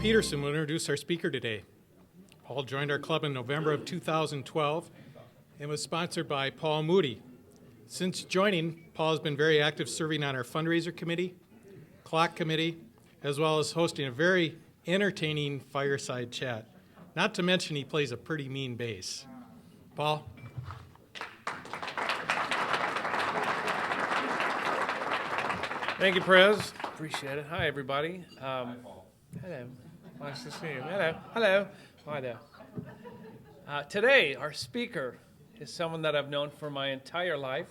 Peterson will introduce our speaker today. Paul joined our club in November of 2012 and was sponsored by Paul Moody. Since joining, Paul has been very active serving on our fundraiser committee, clock committee, as well as hosting a very entertaining fireside chat. Not to mention he plays a pretty mean bass. Paul? Thank you, Prez. Appreciate it. Hi, everybody. Hello. Nice to see you. Hello. Hello. Hi there. Today, our speaker is someone that I've known for my entire life.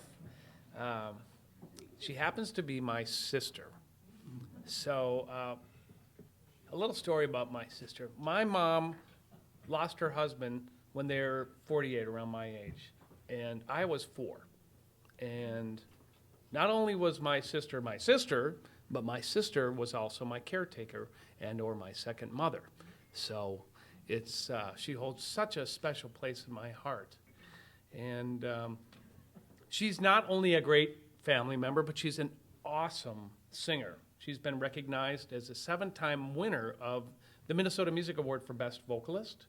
She happens to be my sister. So, a little story about my sister. My mom lost her husband when they were 48, around my age, and I was 4. And not only was my sister, but my sister was also my caretaker and or my second mother. So it's she holds such a special place in my heart. And she's not only a great family member, but she's an awesome singer. She's been recognized as a 7-time winner of the Minnesota Music Award for Best Vocalist.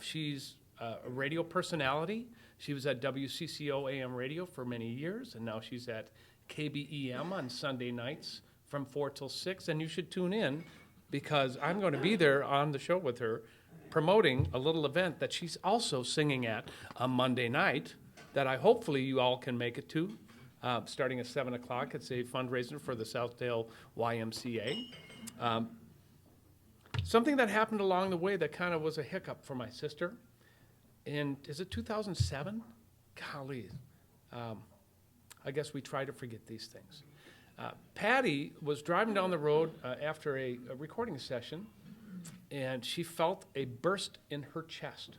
She's a radio personality. She was at WCCO AM radio for many years, and now she's at KBEM on Sunday nights from 4 till 6, and you should tune in because I'm going to be there on the show with her promoting a little event that she's also singing at on Monday night that hopefully you all can make it to, starting at 7 o'clock. It's a fundraiser for the Southdale YMCA. Something that happened along the way that kind of was a hiccup for my sister. And is it 2007? Golly. I guess we try to forget these things. Patty was driving down the road after a recording session, and she felt a burst in her chest.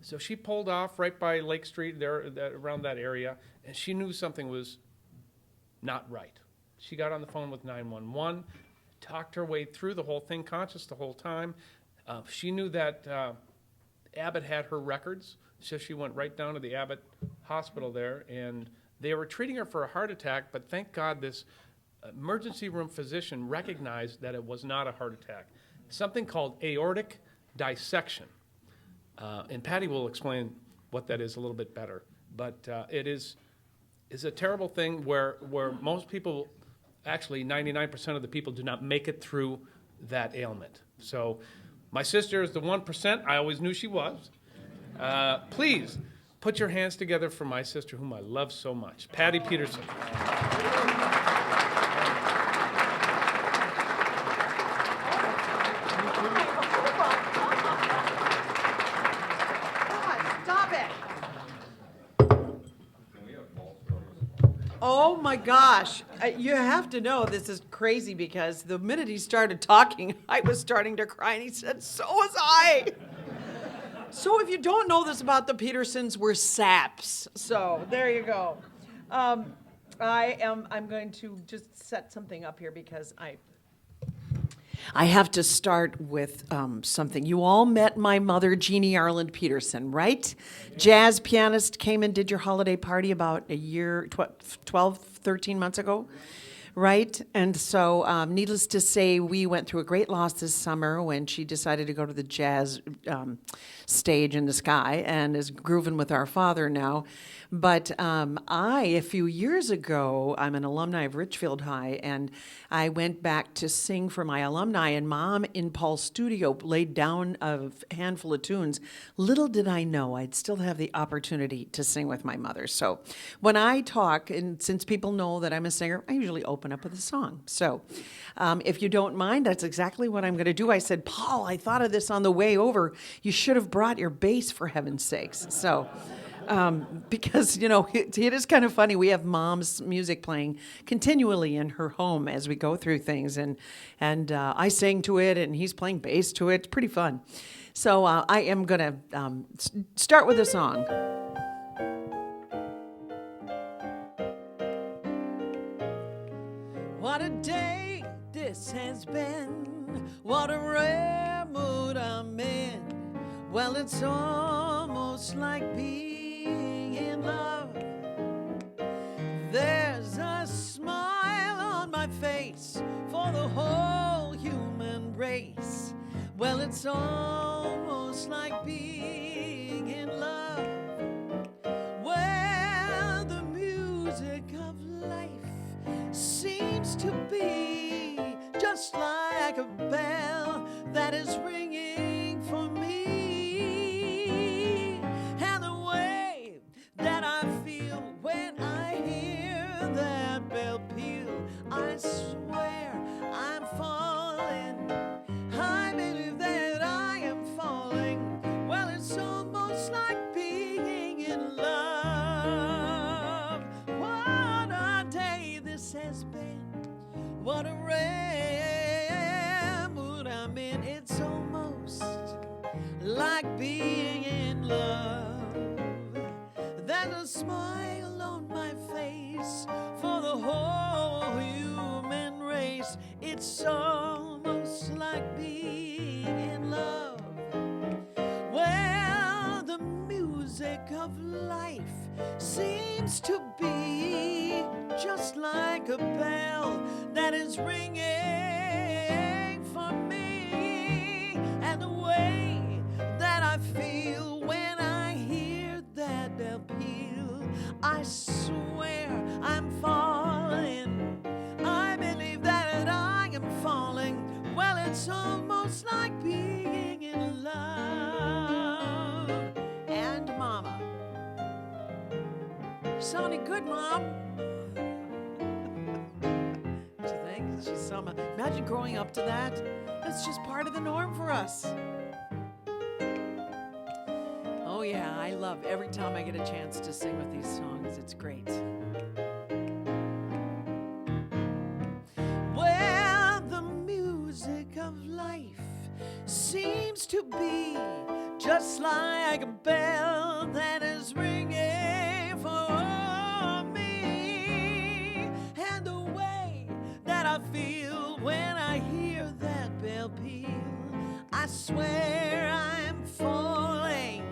So she pulled off right by Lake Street, around that area, and she knew something was not right. She got on the phone with 911, talked her way through the whole thing, conscious the whole time. She knew that Abbott had her records, so she went right down to the Abbott hospital there, and they were treating her for a heart attack, but thank God this emergency room physician recognized that it was not a heart attack. Something called aortic dissection. And Patty will explain what that is a little bit better. But it is a terrible thing where most people, actually 99% of the people, do not make it through that ailment. So my sister is the 1%. I always knew she was. Please put your hands together for my sister, whom I love so much, Patty Peterson. Stop it. Oh my gosh. You have to know this is crazy because the minute he started talking, I was starting to cry, and he said, so was I. So if you don't know this about the Petersons, we're saps. So there you go. I'm going to just set something up here because I have to start with something. You all met my mother, Jeannie Arland Peterson, right? Jazz pianist, came and did your holiday party about a year, 12, 13 months ago. Right? And so, needless to say, we went through a great loss this summer when she decided to go to the jazz stage in the sky and is grooving with our father now. But a few years ago, I'm an alumni of Richfield High, and I went back to sing for my alumni, and Mom in Paul's studio laid down a handful of tunes. Little did I know I'd still have the opportunity to sing with my mother. So when I talk, and since people know that I'm a singer, I usually open up with a song. So if you don't mind, that's exactly what I'm going to do. I said, Paul, I thought of this on the way over. You should have brought your bass, for heaven's sakes. So because, it is kind of funny. We have Mom's music playing continually in her home as we go through things. And I sing to it, and he's playing bass to it. It's pretty fun. So I am going to start with a song. What a day this has been. What a rare mood I'm in. Well, it's almost like being in love. There's a smile on my face for the whole human race. Well, it's almost like being in love, where the music of life seems to be just like a bell that is ringing for me. And the way that I feel when I hear that bell peal, I swear I'm falling. I believe that I am falling. Well, it's almost like being in love. What a day this has been. What a rare mood I'm in. It's almost like being in love. There's a smile on my face for the whole human race. It's almost like being in love. Well, the music of life seems to be just like a bell that is ringing for me. And the way that I feel when I hear that bell peal, I swear I'm falling. I believe that I am falling. Well, it's almost like being in love. And Mama, sounding good, Mom. What do you think? She's some. Imagine growing up to that. It's just part of the norm for us. Oh yeah, I love every time I get a chance to sing with these songs. It's great. Well, the music of life seems to be just like a bell that is ringing for me. And the way that I feel when I hear that bell peal, I swear I'm falling.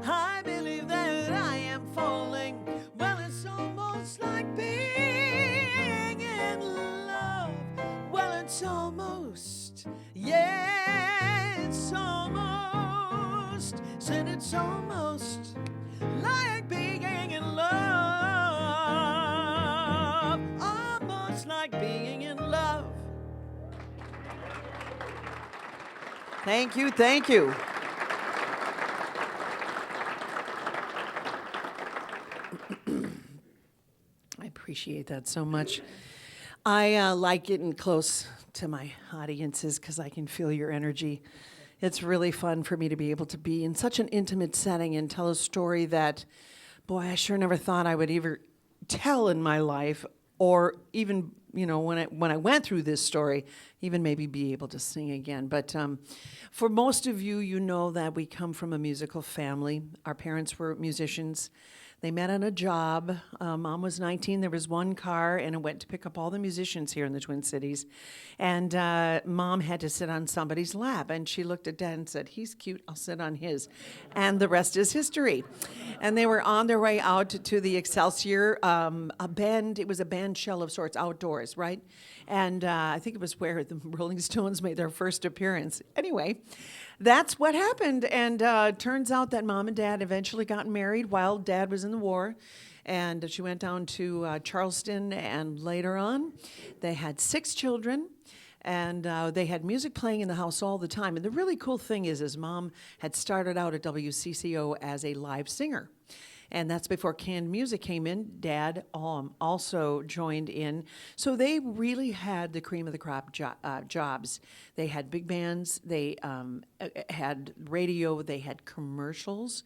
I believe that I am falling. Well, it's almost like being in love. Well, it's almost, yeah, it's almost, said it's almost like being in love. Almost like being in love. Thank you, thank you. I appreciate that so much. I like getting close to my audiences because I can feel your energy. It's really fun for me to be able to be in such an intimate setting and tell a story that, boy, I sure never thought I would ever tell in my life, or even, you know, when I went through this story, even maybe be able to sing again. But for most of you, you know that we come from a musical family. Our parents were musicians. They met on a job. Mom was 19. There was one car, and it went to pick up all the musicians here in the Twin Cities. And Mom had to sit on somebody's lap, and she looked at Dad and said, "He's cute. I'll sit on his." And the rest is history. And they were on their way out to the Excelsior, a band. It was a band shell of sorts, outdoors, right? And I think it was where the Rolling Stones made their first appearance. Anyway, that's what happened. And turns out that Mom and Dad eventually got married while Dad was in the war. And she went down to Charleston, and later on, they had 6 children. And they had music playing in the house all the time. And the really cool thing is Mom had started out at WCCO as a live singer. And that's before canned music came in. Dad also joined in. So they really had the cream of the crop jobs. They had big bands, they had radio, they had commercials.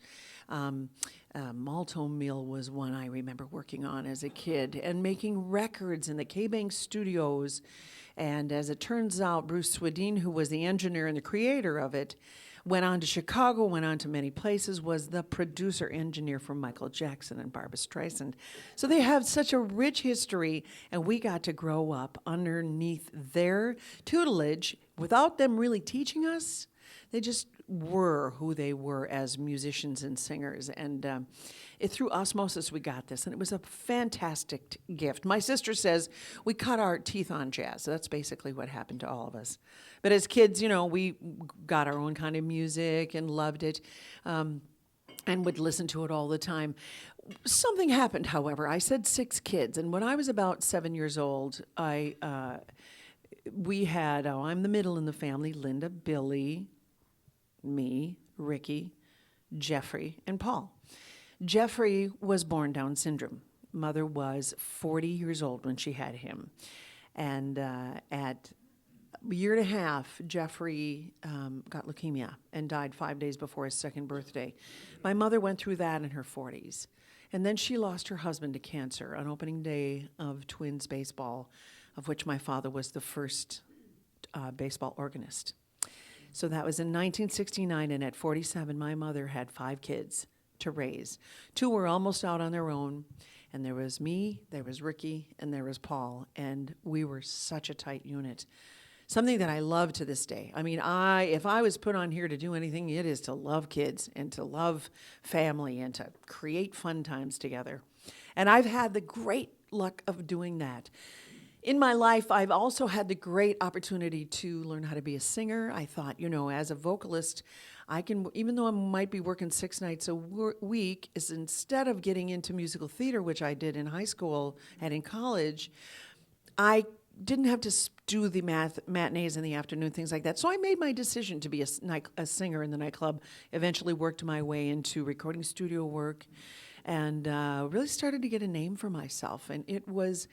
Malto Mill was one I remember working on as a kid, and making records in the K-Bank studios. And as it turns out, Bruce Swedin, who was the engineer and the creator of it, went on to Chicago, went on to many places, was the producer engineer for Michael Jackson and Barbra Streisand. So they have such a rich history, and we got to grow up underneath their tutelage without them really teaching us. They just were who they were as musicians and singers. And through osmosis, we got this, and it was a fantastic gift. My sister says we cut our teeth on jazz. That's basically what happened to all of us. But as kids, we got our own kind of music and loved it. And would listen to it all the time. Something happened, however. I said 6 kids, and when I was about 7 years old, we had, I'm the middle in the family, Linda, Billy, me, Ricky, Jeffrey, and Paul. Jeffrey was born Down syndrome. Mother was 40 years old when she had him. And at a year and a half, Jeffrey got leukemia and died 5 days before his 2nd birthday. My mother went through that in her 40s. And then she lost her husband to cancer on opening day of Twins baseball, of which my father was the first baseball organist. So that was in 1969, and at 47, my mother had 5 kids to raise. 2 were almost out on their own, and there was me, there was Ricky, and there was Paul, and we were such a tight unit. Something that I love to this day. I mean, if I was put on here to do anything, it is to love kids and to love family and to create fun times together. And I've had the great luck of doing that. In my life, I've also had the great opportunity to learn how to be a singer. I thought, as a vocalist, I can, even though I might be working 6 nights a week, is instead of getting into musical theater, which I did in high school and in college, I didn't have to do the matinees in the afternoon, things like that. So I made my decision to be a singer in the nightclub, eventually worked my way into recording studio work, and really started to get a name for myself. And it was,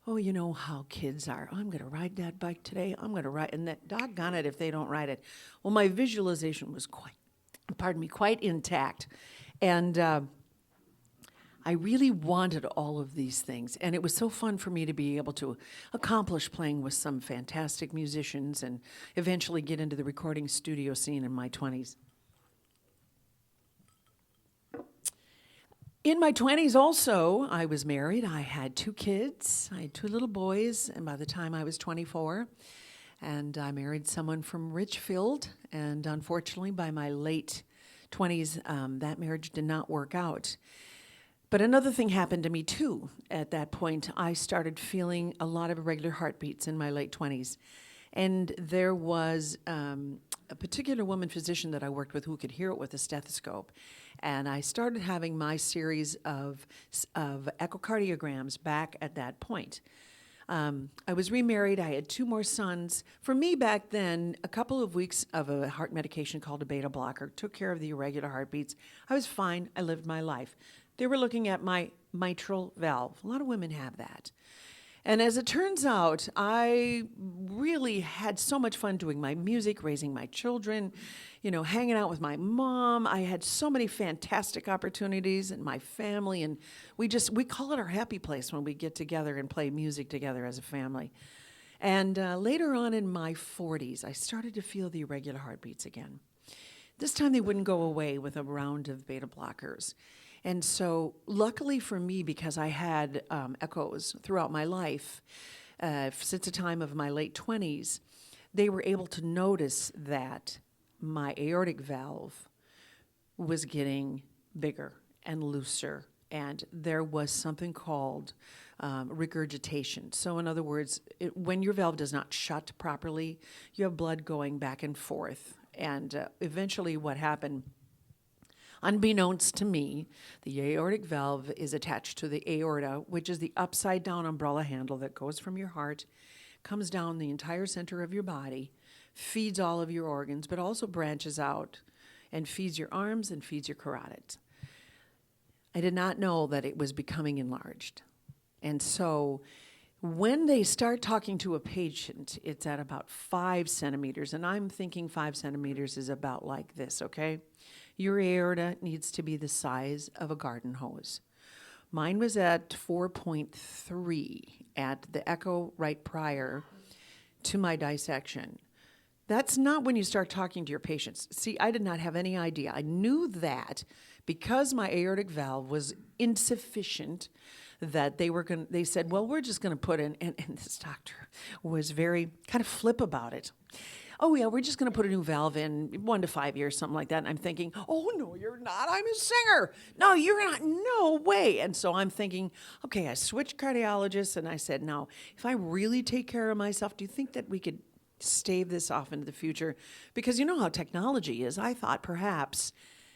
you know how kids are. I'm going to ride that bike today. I'm going to ride, and that doggone it if they don't ride it. Well, my visualization was quite intact. And I really wanted all of these things, and it was so fun for me to be able to accomplish playing with some fantastic musicians and eventually get into the recording studio scene in my 20s. In my 20s also, I was married. I had 2 kids. I had 2 little boys, and by the time I was 24, and I married someone from Richfield, and unfortunately, by my late 20s, that marriage did not work out. But another thing happened to me, too. At that point, I started feeling a lot of irregular heartbeats in my late 20s. And there was a particular woman physician that I worked with who could hear it with a stethoscope. And I started having my series of echocardiograms back at that point. I was remarried. I had 2 more sons. For me back then, a couple of weeks of a heart medication called a beta blocker took care of the irregular heartbeats. I was fine. I lived my life. They were looking at my mitral valve. A lot of women have that. And as it turns out, I really had so much fun doing my music, raising my children, hanging out with my mom. I had so many fantastic opportunities in my family, and we call it our happy place when we get together and play music together as a family. And later on in my 40s, I started to feel the irregular heartbeats again. This time they wouldn't go away with a round of beta blockers. And so luckily for me, because I had echoes throughout my life, since the time of my late 20s, they were able to notice that my aortic valve was getting bigger and looser, and there was something called regurgitation. So in other words, when your valve does not shut properly, you have blood going back and forth. And eventually what happened, unbeknownst to me, the aortic valve is attached to the aorta, which is the upside-down umbrella handle that goes from your heart, comes down the entire center of your body, feeds all of your organs, but also branches out and feeds your arms and feeds your carotids. I did not know that it was becoming enlarged. And so when they start talking to a patient, it's at about 5 centimeters, and I'm thinking 5 centimeters is about like this, okay? Your aorta needs to be the size of a garden hose. Mine was at 4.3 at the echo right prior to my dissection. That's not when you start talking to your patients. See, I did not have any idea. I knew that because my aortic valve was insufficient, that they said, well, we're just going to put in, and this doctor was very kind of flip about it. oh yeah, we're just going to put a new valve in 1 to 5 years, something like that. And I'm thinking, oh no, you're not. I'm a singer. No, you're not. No way. And so I'm thinking, okay, I switched cardiologists and I said, now, if I really take care of myself, do you think that we could stave this off into the future? Because you know how technology is. I thought perhaps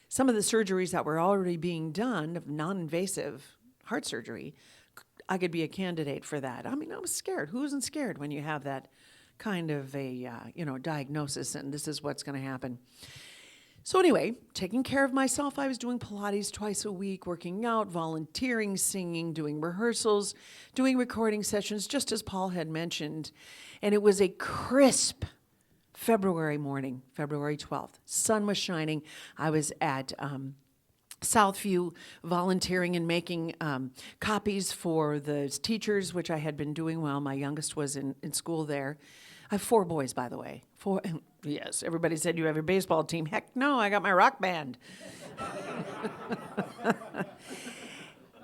some of the surgeries that were already being done of non-invasive heart surgery, I could be a candidate for that. I mean, I was scared. Who isn't scared when you have that kind of a diagnosis and this is what's going to happen? So anyway, taking care of myself, I was doing Pilates twice a week, working out, volunteering, singing, doing rehearsals, doing recording sessions, just as Paul had mentioned. And it was a crisp February morning, February 12th. Sun was shining. I was at Southview volunteering and making copies for the teachers, which I had been doing while my youngest was in school there. I have 4 boys, by the way. 4, yes, everybody said you have your baseball team. Heck no, I got my rock band.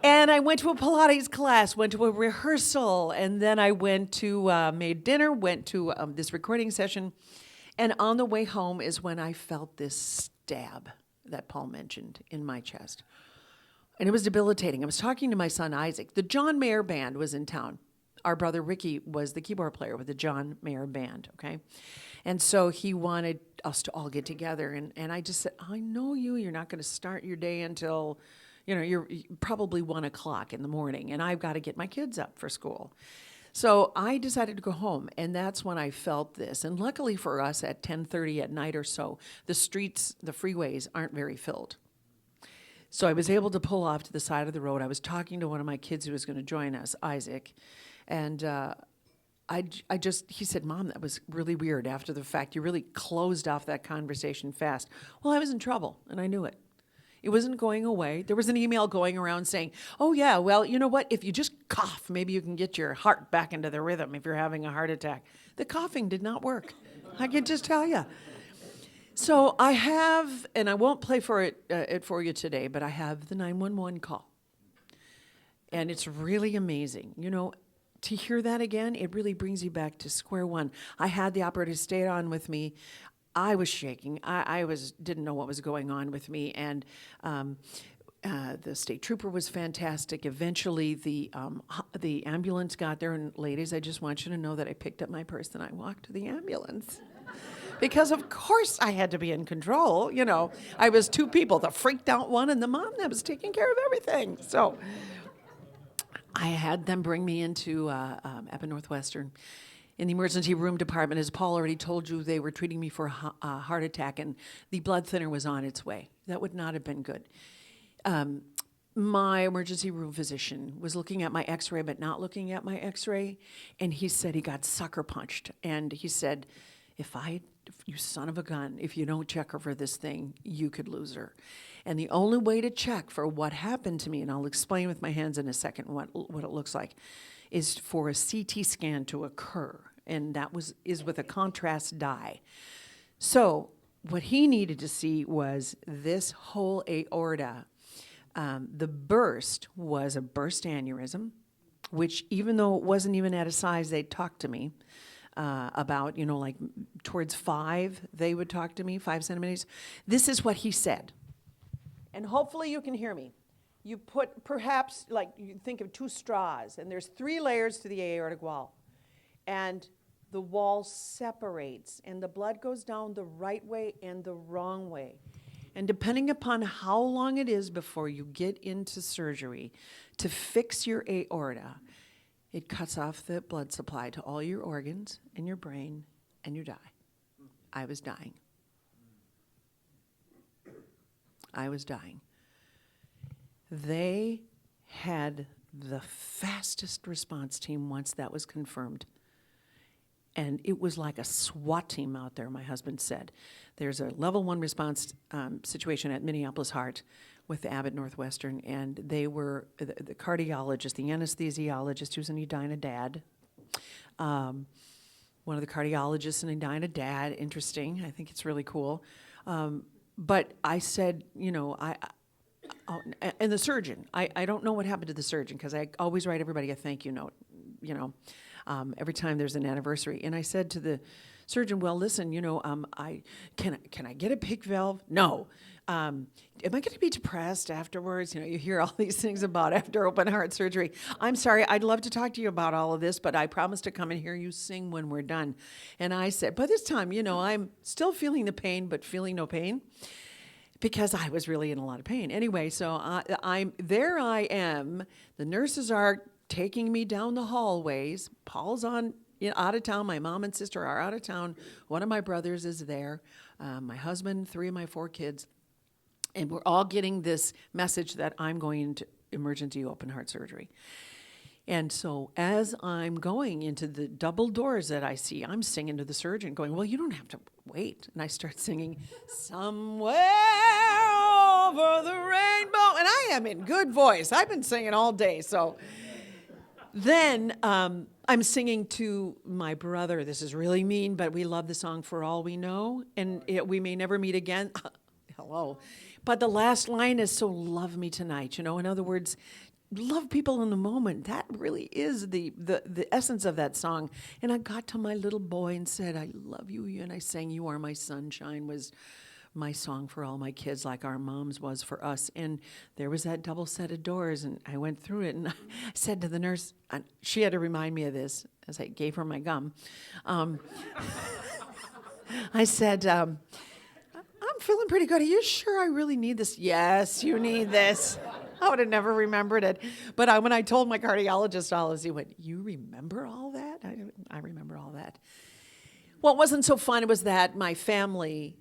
And I went to a Pilates class, went to a rehearsal, and then I went to, made dinner, went to this recording session. And on the way home is when I felt this stab that Paul mentioned in my chest. And it was debilitating. I was talking to my son, Isaac. The John Mayer Band was in town. Our brother Ricky was the keyboard player with the John Mayer Band, okay? And so he wanted us to all get together. And I just said, I know you're not going to start your day until, you're probably 1 o'clock in the morning. And I've got to get my kids up for school. So I decided to go home, and that's when I felt this. And luckily for us, at 10:30 at night or so, the streets, the freeways aren't very filled. So I was able to pull off to the side of the road. I was talking to one of my kids who was going to join us, Isaac, and he said, Mom, that was really weird after the fact. You really closed off that conversation fast. Well, I was in trouble, and I knew it. It wasn't going away. There was an email going around saying, oh, yeah, well, you know what? If you just cough, maybe you can get your heart back into the rhythm if you're having a heart attack. The coughing did not work. I can just tell you. So I have, and I won't play for it for you today, but I have the 911 call. And it's really amazing. To hear that again, it really brings you back to square one. I had the operator stay on with me. I was shaking. I didn't know what was going on with me, and the state trooper was fantastic. Eventually, the ambulance got there, and ladies, I just want you to know that I picked up my purse and I walked to the ambulance. Because of course I had to be in control. I was 2 people, the freaked out one and the mom that was taking care of everything. So I had them bring me into Epping Northwestern. In the emergency room department, as Paul already told you, they were treating me for a heart attack, and the blood thinner was on its way. That would not have been good. My emergency room physician was looking at my x-ray, but not looking at my x-ray, and he said he got sucker punched. And he said, you son of a gun, if you don't check her for this thing, you could lose her. And the only way to check for what happened to me, and I'll explain with my hands in a second what it looks like, is for a CT scan to occur, and that is with a contrast dye. So what he needed to see was this whole aorta. The burst was a burst aneurysm, which even though it wasn't even at a size they'd talk to me about, like towards 5, they would talk to me, 5 centimeters. This is what he said. And hopefully you can hear me. You put perhaps, you think of 2 straws, and there's 3 layers to the aortic wall. And the wall separates, and the blood goes down the right way and the wrong way. And depending upon how long it is before you get into surgery to fix your aorta, it cuts off the blood supply to all your organs and your brain, and you die. I was dying. I was dying. They had the fastest response team once that was confirmed. And it was like a SWAT team out there, my husband said. There's a level 1 response situation at Minneapolis Heart with Abbott Northwestern, and they were the cardiologist, the anesthesiologist, who's an Edina dad. One of the cardiologists, an Edina dad, interesting. I think it's really cool. But I said, and the surgeon, I don't know what happened to the surgeon, because I always write everybody a thank you note, every time there's an anniversary. And I said to the surgeon, well, listen, can I get a PICC valve? No. Am I going to be depressed afterwards? You hear all these things about after open heart surgery. I'm sorry, I'd love to talk to you about all of this, but I promise to come and hear you sing when we're done. And I said, by this time, I'm still feeling the pain, but feeling no pain, because I was really in a lot of pain. Anyway, so I am. The nurses are taking me down the hallways. Paul's out of town. My mom and sister are out of town. One of my brothers is there. My husband, 3 of my 4 kids. And we're all getting this message that I'm going into emergency open heart surgery. And so as I'm going into the double doors that I see, I'm singing to the surgeon going, well, you don't have to wait. And I start singing, somewhere over the rainbow. And I am in good voice. I've been singing all day. So then I'm singing to my brother. This is really mean, but we love the song For All We Know. And we may never meet again. Hello. But the last line is, so love me tonight. In other words, love people in the moment. That really is the essence of that song. And I got to my little boy and said, I love you. And I sang You Are My Sunshine was my song for all my kids, like our mom's was for us. And there was that double set of doors, and I went through it. And I said to the nurse, she had to remind me of this as I gave her my gum. I said, I'm feeling pretty good. Are you sure I really need this? Yes, you need this. I would have never remembered it. But when I told my cardiologist all this, he went, you remember all that? I remember all that. What wasn't so fun was that my family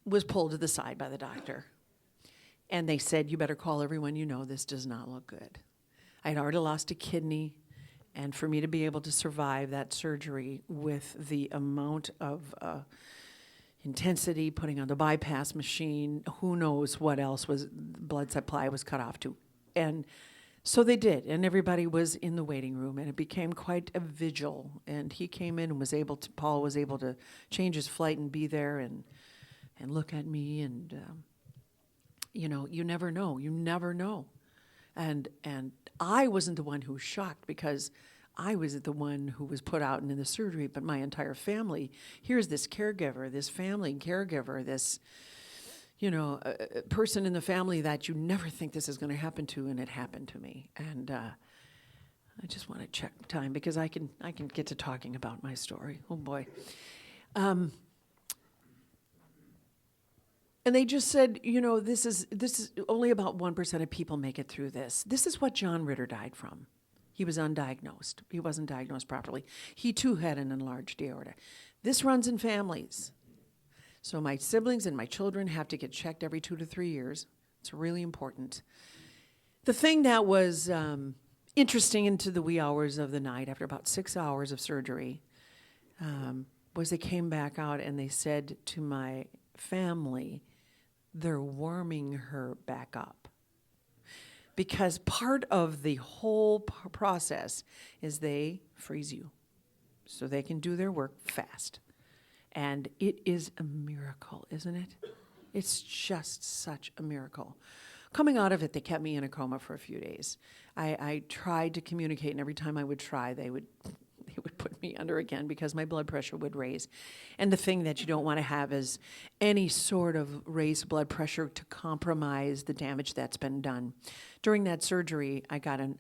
was pulled to the side by the doctor. And they said, you better call everyone you know. This does not look good. I'd already lost a kidney. And for me to be able to survive that surgery with the amount of intensity, putting on the bypass machine, who knows what else blood supply was cut off to. And so they did, and everybody was in the waiting room, and it became quite a vigil. And he came in and Paul was able to change his flight and be there and look at me, and you never know. And I wasn't the one who was shocked, because I was the one who was put out into the surgery, but my entire family. Here's this caregiver, this family caregiver, this, person in the family that you never think this is going to happen to, and it happened to me. And I just want to check time, because I can get to talking about my story. Oh boy. And they just said, this is only about 1% of people make it through this. This is what John Ritter died from. He was undiagnosed. He wasn't diagnosed properly. He too had an enlarged aorta. This runs in families. So my siblings and my children have to get checked every 2 to 3 years. It's really important. The thing that was interesting into the wee hours of the night, after about 6 hours of surgery, was they came back out and they said to my family, they're warming her back up. Because part of the whole process is they freeze you so they can do their work fast. And it is a miracle, isn't it? It's just such a miracle. Coming out of it, they kept me in a coma for a few days. I tried to communicate, and every time I would try, they would put me under again, because my blood pressure would raise. And the thing that you don't want to have is any sort of raised blood pressure to compromise the damage that's been done. During that surgery, I got an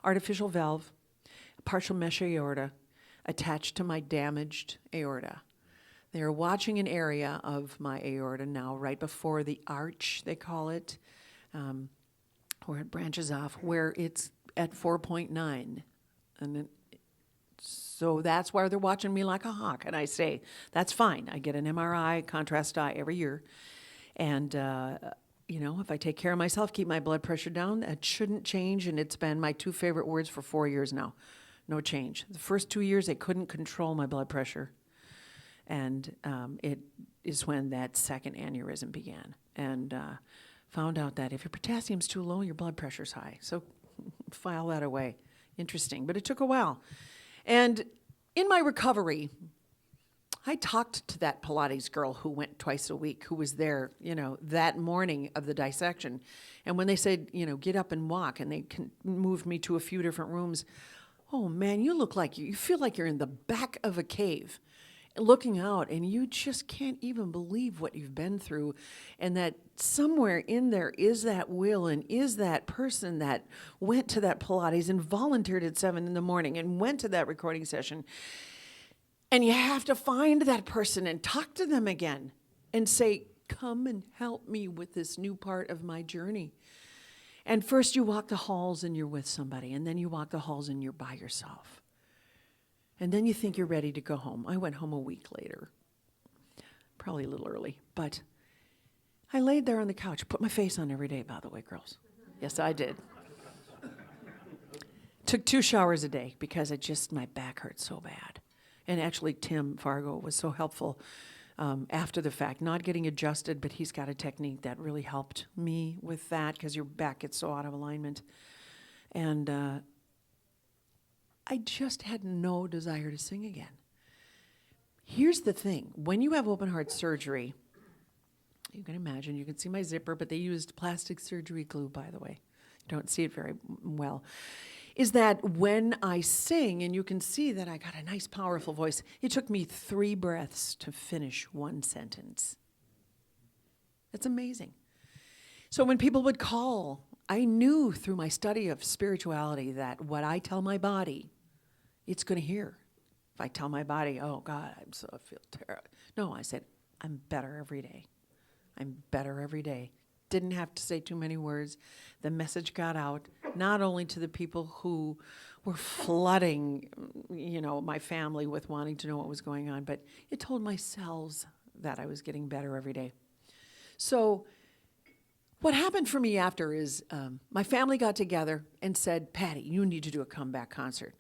artificial valve, a partial mesh aorta, attached to my damaged aorta. They're watching an area of my aorta now, right before the arch, they call it, where it branches off, where it's at 4.9. And so that's why they're watching me like a hawk. And I say, that's fine. I get an MRI, contrast dye every year. And, if I take care of myself, keep my blood pressure down, that shouldn't change. And it's been my 2 favorite words for 4 years now. No change. The first 2 years, they couldn't control my blood pressure. And it is when that second aneurysm began. And found out that if your potassium's too low, your blood pressure's high. So file that away. Interesting. But it took a while. And in my recovery, I talked to that Pilates girl who went twice a week, who was there, that morning of the dissection. And when they said, get up and walk, and they moved me to a few different rooms, oh man, you feel like you're in the back of a cave. looking out, and you just can't even believe what you've been through, and that somewhere in there is that will and is that person that went to that Pilates and volunteered at 7 in the morning and went to that recording session. And you have to find that person and talk to them again and say, come and help me with this new part of my journey. And first you walk the halls and you're with somebody, and then you walk the halls and you're by yourself. And then you think you're ready to go home. I went home a week later, probably a little early, but I laid there on the couch, put my face on every day, by the way, girls. Yes, I did. Took 2 showers a day because my back hurt so bad. And actually, Tim Fargo was so helpful after the fact, not getting adjusted, but he's got a technique that really helped me with that because your back gets so out of alignment. And I just had no desire to sing again. Here's the thing. When you have open heart surgery, you can imagine, you can see my zipper, but they used plastic surgery glue, by the way. You don't see it very well. Is that when I sing, and you can see that I got a nice, powerful voice, it took me 3 breaths to finish 1 sentence. That's amazing. So when people would call, I knew through my study of spirituality that what I tell my body, it's going to hear. If I tell my body, oh, God, I feel terrible. No, I said, I'm better every day. I'm better every day. Didn't have to say too many words. The message got out, not only to the people who were flooding, my family with wanting to know what was going on, but it told my cells that I was getting better every day. So what happened for me after is my family got together and said, Patty, you need to do a comeback concert.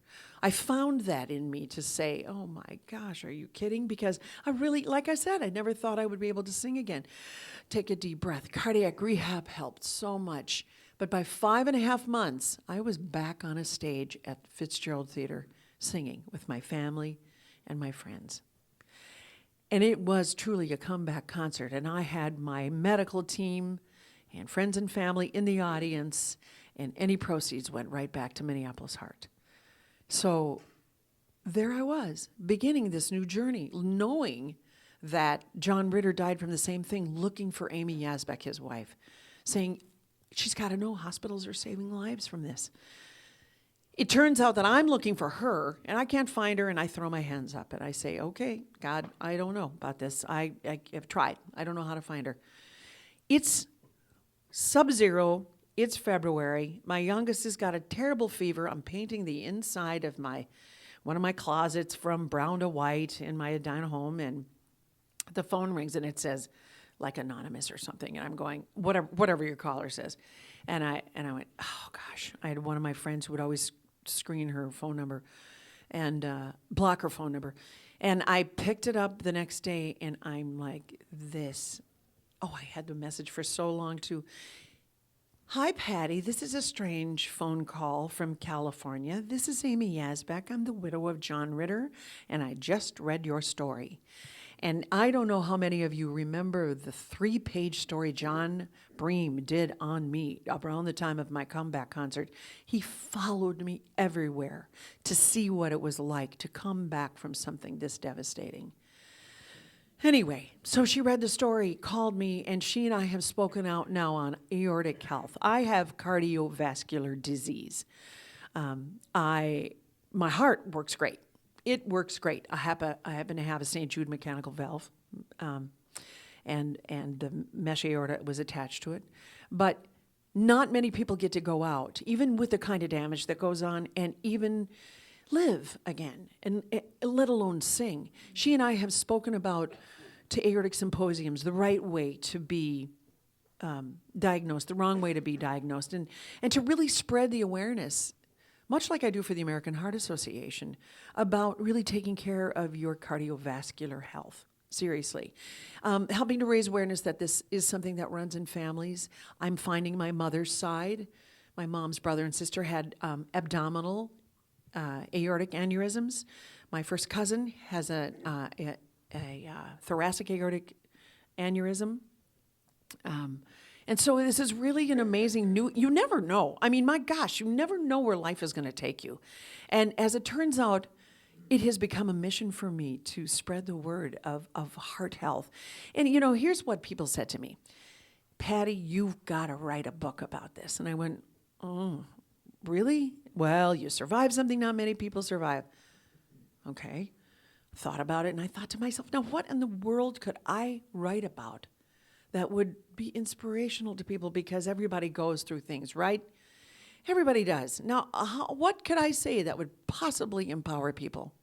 I found that in me to say, oh my gosh, are you kidding? Because I really, like I said, I never thought I would be able to sing again. Take a deep breath. Cardiac rehab helped so much. But by 5.5 months, I was back on a stage at Fitzgerald Theater singing with my family and my friends. And it was truly a comeback concert. And I had my medical team and friends and family in the audience, and any proceeds went right back to Minneapolis Heart. So there I was, beginning this new journey, knowing that John Ritter died from the same thing, looking for Amy Yazbek, his wife, saying, she's got to know hospitals are saving lives from this. It turns out that I'm looking for her, and I can't find her, and I throw my hands up, and I say, okay, God, I don't know about this. I have tried. I don't know how to find her. It's sub-zero. It's February. My youngest has got a terrible fever. I'm painting the inside of one of my closets from brown to white in my Edina home, and the phone rings, and it says, like, anonymous or something, and I'm going, whatever your caller says. And I went, oh, gosh. I had one of my friends who would always screen her phone number and block her phone number. And I picked it up the next day, and I'm like, this. Oh, I had the message for so long, too. Hi, Patty. This is a strange phone call from California. This is Amy Yazbek. I'm the widow of John Ritter, and I just read your story. And I don't know how many of you remember the 3-page story John Bream did on me around the time of my comeback concert. He followed me everywhere to see what it was like to come back from something this devastating. Anyway, so she read the story, called me, and she and I have spoken out now on aortic health. I have cardiovascular disease. My heart works great. It works great. I happen to have a St. Jude mechanical valve, and the mesh aorta was attached to it. But not many people get to go out, even with the kind of damage that goes on, and even live again, and let alone sing. She and I have spoken about to aortic symposiums the right way to be diagnosed, the wrong way to be diagnosed, and to really spread the awareness, much like I do for the American Heart Association, about really taking care of your cardiovascular health. Seriously. Helping to raise awareness that this is something that runs in families. I'm finding my mother's side. My mom's brother and sister had abdominal aortic aneurysms. My first cousin has a thoracic aortic aneurysm. And so this is really an amazing you never know. I mean, my gosh, you never know where life is going to take you. And as it turns out, it has become a mission for me to spread the word of heart health. And, here's what people said to me. Patty, you've got to write a book about this. And I went, oh, really? Well, you survived something not many people survive. Okay. Thought about it, and I thought to myself, now what in the world could I write about that would be inspirational to people? Because everybody goes through things, right? Everybody does. Now, what could I say that would possibly empower people?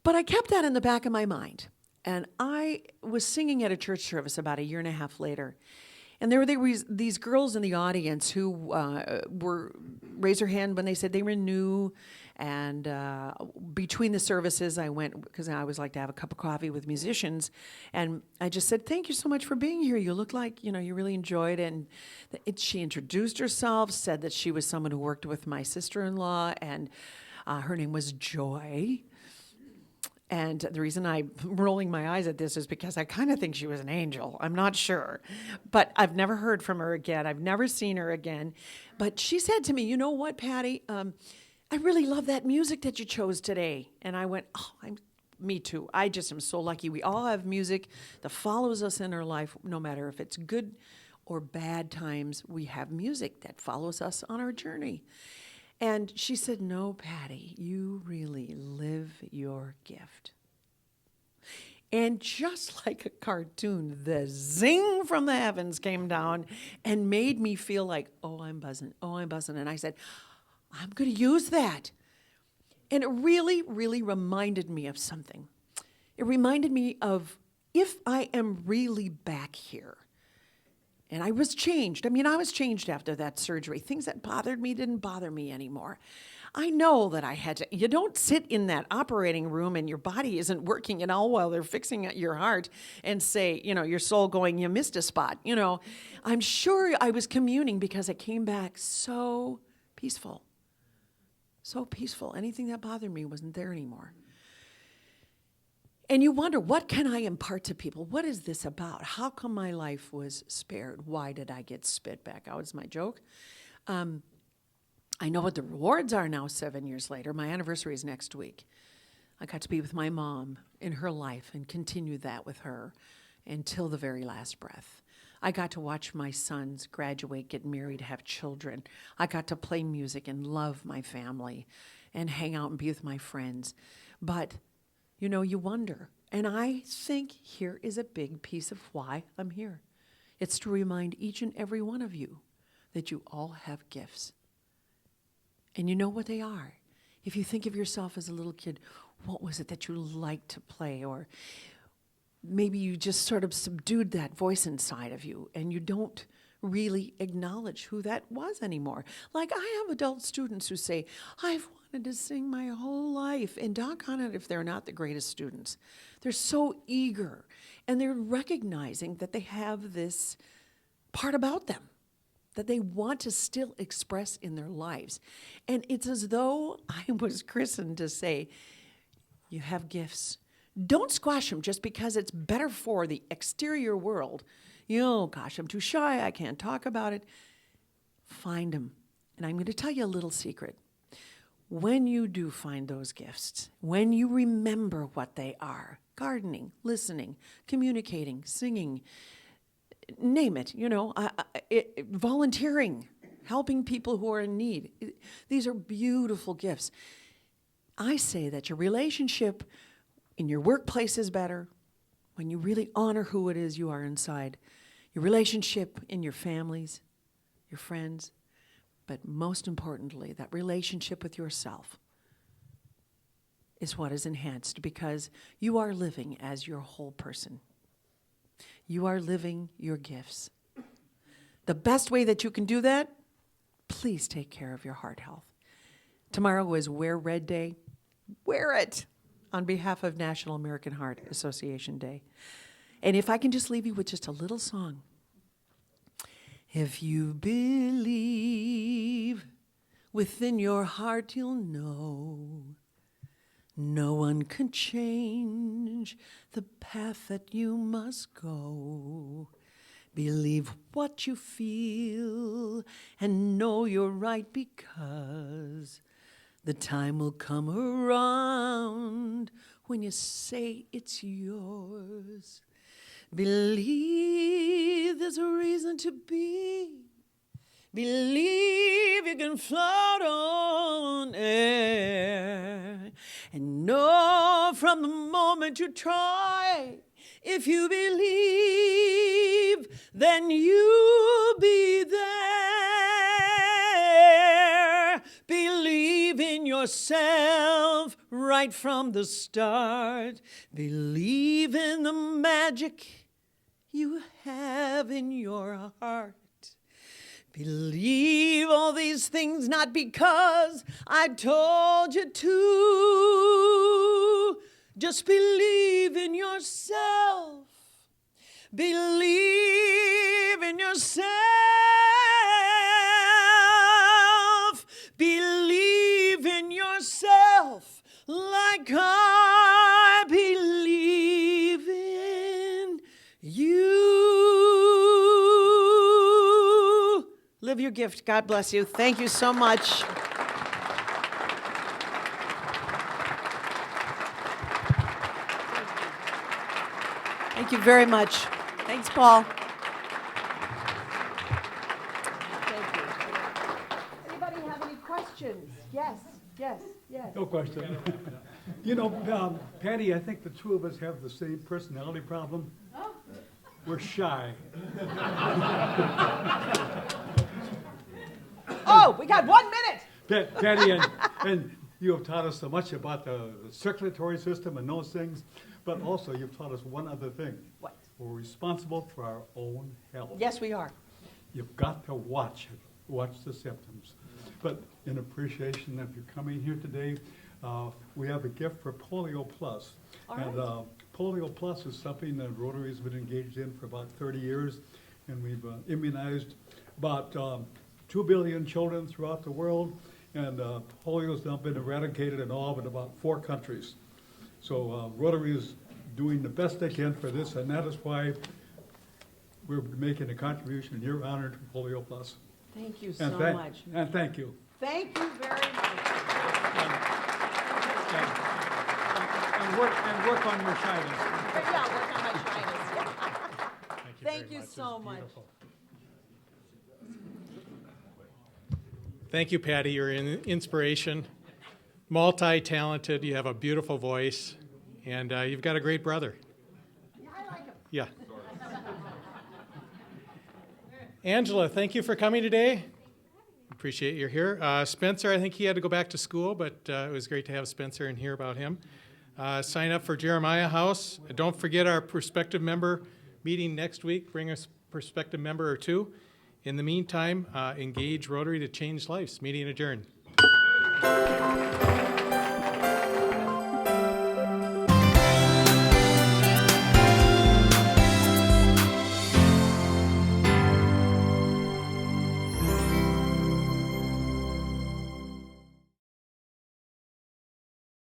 But I kept that in the back of my mind. And I was singing at a church service about a year and a half later. And there were these girls in the audience who were raise their hand when they said they were new. And between the services, I went, because I always like to have a cup of coffee with musicians. And I just said, thank you so much for being here. You look like, you really enjoyed it. And she introduced herself, said that she was someone who worked with my sister-in-law. And her name was Joy. And the reason I'm rolling my eyes at this is because I kind of think she was an angel. I'm not sure. But I've never heard from her again. I've never seen her again. But she said to me, you know what, Patty? I really love that music that you chose today. And I went, me too. I just am so lucky. We all have music that follows us in our life, no matter if it's good or bad times. We have music that follows us on our journey. And she said, no, Patty, you really live your gift. And just like a cartoon, the zing from the heavens came down and made me feel like, I'm buzzing. And I said, I'm going to use that. And it really, really reminded me of something. It reminded me of if I am really back here. And I was changed. I was changed after that surgery. Things that bothered me didn't bother me anymore. I know that I had to. You don't sit in that operating room and your body isn't working at all while they're fixing your heart and say, your soul going, you missed a spot. I'm sure I was communing because I came back so peaceful. So peaceful. Anything that bothered me wasn't there anymore. And you wonder, what can I impart to people? What is this about? How come my life was spared? Why did I get spit back out? Is my joke. I know what the rewards are now 7 years later. My anniversary is next week. I got to be with my mom in her life and continue that with her until the very last breath. I got to watch my sons graduate, get married, have children. I got to play music and love my family and hang out and be with my friends. But you wonder. And I think here is a big piece of why I'm here. It's to remind each and every one of you that you all have gifts. And you know what they are. If you think of yourself as a little kid, what was it that you liked to play? Or maybe you just sort of subdued that voice inside of you and you don't really acknowledge who that was anymore. Like I have adult students who say, I've wanted to sing my whole life. And doggone it if they're not the greatest students. They're so eager and they're recognizing that they have this part about them that they want to still express in their lives. And it's as though I was christened to say, you have gifts. Don't squash them just because it's better for the exterior world. Gosh, I'm too shy. I can't talk about it. Find them. And I'm going to tell you a little secret. When you do find those gifts, when you remember what they are, gardening, listening, communicating, singing, name it, volunteering, helping people who are in need. These are beautiful gifts. I say that your relationship in your workplace is better when you really honor who it is you are inside. Your relationship in your families, your friends, but most importantly, that relationship with yourself is what is enhanced because you are living as your whole person. You are living your gifts. The best way that you can do that, please take care of your heart health. Tomorrow is Wear Red Day. Wear it on behalf of National American Heart Association Day. And if I can just leave you with just a little song. If you believe within your heart, you'll know no one can change the path that you must go. Believe what you feel and know you're right because The time will come around when you say it's yours. Believe there's a reason to be. Believe you can float on air. And know from the moment you try, if you believe, then you'll be there. Believe in yourself right from the start. Believe in the magic you have in your heart. Believe all these things not because I told you to. Just believe in yourself. Believe in yourself. Believe in yourself like I believe in you. Live your gift. God bless you. Thank you so much. Thank you very much. Thanks, Paul. Thank you. Anybody have any questions? Yes, yes, yes. No question. Patty, I think the two of us have the same personality problem. Oh. We're shy. Oh, we got 1 minute. Patty, and you have taught us so much about the circulatory system and those things, but also you've taught us one other thing. What? We're responsible for our own health. Yes, we are. You've got to watch it, watch the symptoms. But in appreciation of you coming here today, we have a gift for Polio Plus. All And right. Polio Plus is something that Rotary has been engaged in for about 30 years, and we've immunized about 2 billion children throughout the world, and polio's now been eradicated in all but about 4 countries. So Rotary is doing the best they can for this, and that is why we're making a contribution in your honor to Polio Plus. Thank you so And much. And thank you. Thank you very much. And work on your shyness. Yeah, work on my shyness. Thank you very so It's much. beautiful. Thank you, Patty. You're an inspiration. Multi-talented. You have a beautiful voice, and you've got a great brother. Yeah, I like him. Yeah. Angela, thank you for coming today. Appreciate you're here. Spencer, I think he had to go back to school, but it was great to have Spencer and hear about him. Sign up for Jeremiah House. Don't forget our prospective member meeting next week. Bring a prospective member or two. In the meantime, engage Rotary to change lives. Meeting adjourned.